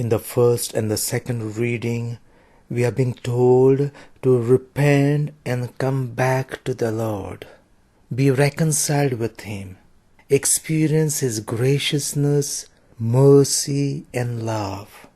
In the first and the second reading, we are being told to repent and come back to the Lord. Be reconciled with Him. Experience His graciousness, mercy, and love.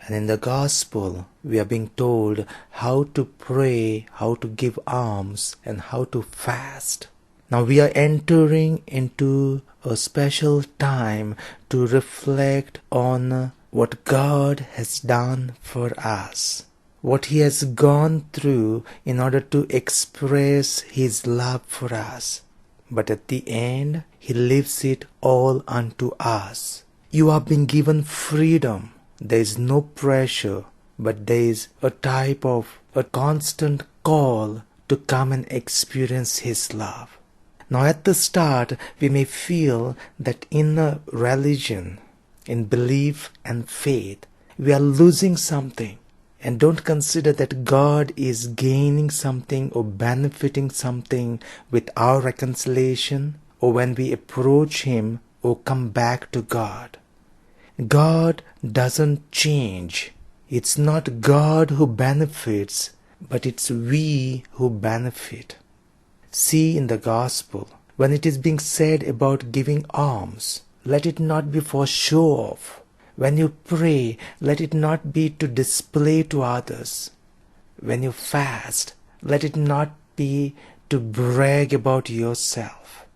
And in the Gospel, we are being told how to pray, how to give alms, and how to fast. Now we are entering into a special time to reflect on what God has done for us, what He has gone through in order to express His love for us. But at the end, He leaves it all unto us. You are being given freedom. There is no pressure, but there is a type of a constant call to come and experience His love. Now at the start, we may feel that in a religion, in belief and faith, we are losing something, and don't consider that God is gaining something or benefiting something with our reconciliation or when we approach Him or come back to God. God doesn't change. It's not God who benefits, but it's we who benefit. See in the Gospel, when it is being said about giving alms, let it not be for show off. When you pray, let it not be to display to others. When you fast, let it not be to brag about yourself.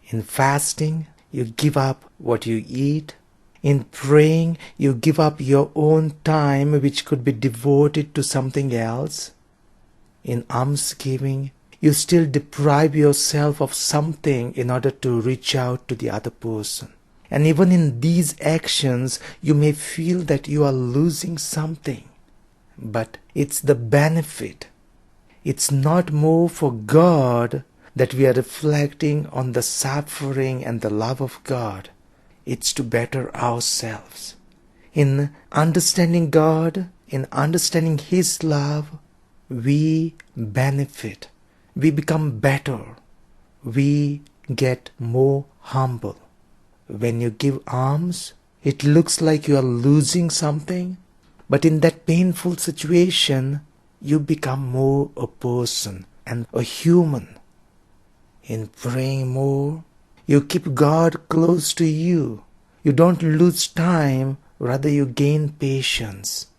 In fasting, you give up what you eat. In praying, you give up your own time which could be devoted to something else. In alms-giving, you still deprive yourself of something in order to reach out to the other person. And even in these actions, you may feel that you are losing something. But it's the benefit. It's not more for God that we are reflecting on the suffering and the love of God. It's to better ourselves. In understanding God, in understanding His love, we benefit. We become better. We get more humble. When you give alms, it looks like you are losing something, but in that painful situation, you become more a person and a human. In praying more, you keep God close to you. You don't lose time, rather you gain patience.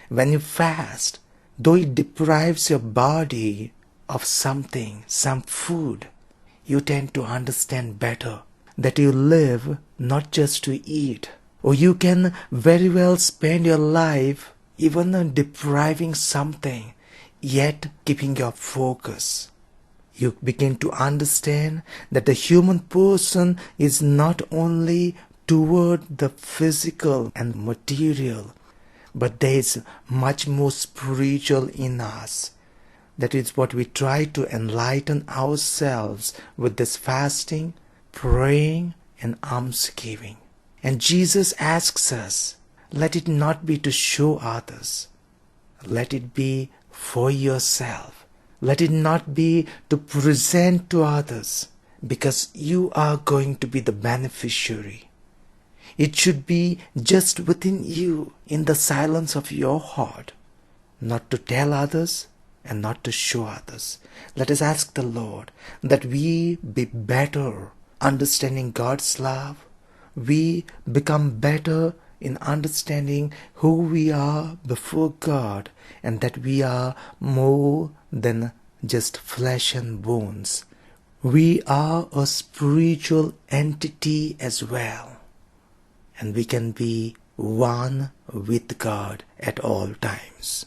When you fast, though it deprives your body of something, some food, you tend to understand better that you live not just to eat. Or you can very well spend your life even depriving something, yet keeping your focus. You begin to understand that the human person is not only toward the physical and material, but there is much more spiritual in us. That is what we try to enlighten ourselves with this fasting, praying, and alms-giving. And Jesus asks us, let it not be to show others. Let it be for yourself. Let it not be to present to others, because you are going to be the beneficiary. It should be just within you, in the silence of your heart, not to tell others and not to show others. Let us ask the Lord that we be better understanding God's love. We become better in understanding who we are before God, and that we are more than just flesh and bones. We are a spiritual entity as well, and we can be one with God at all times.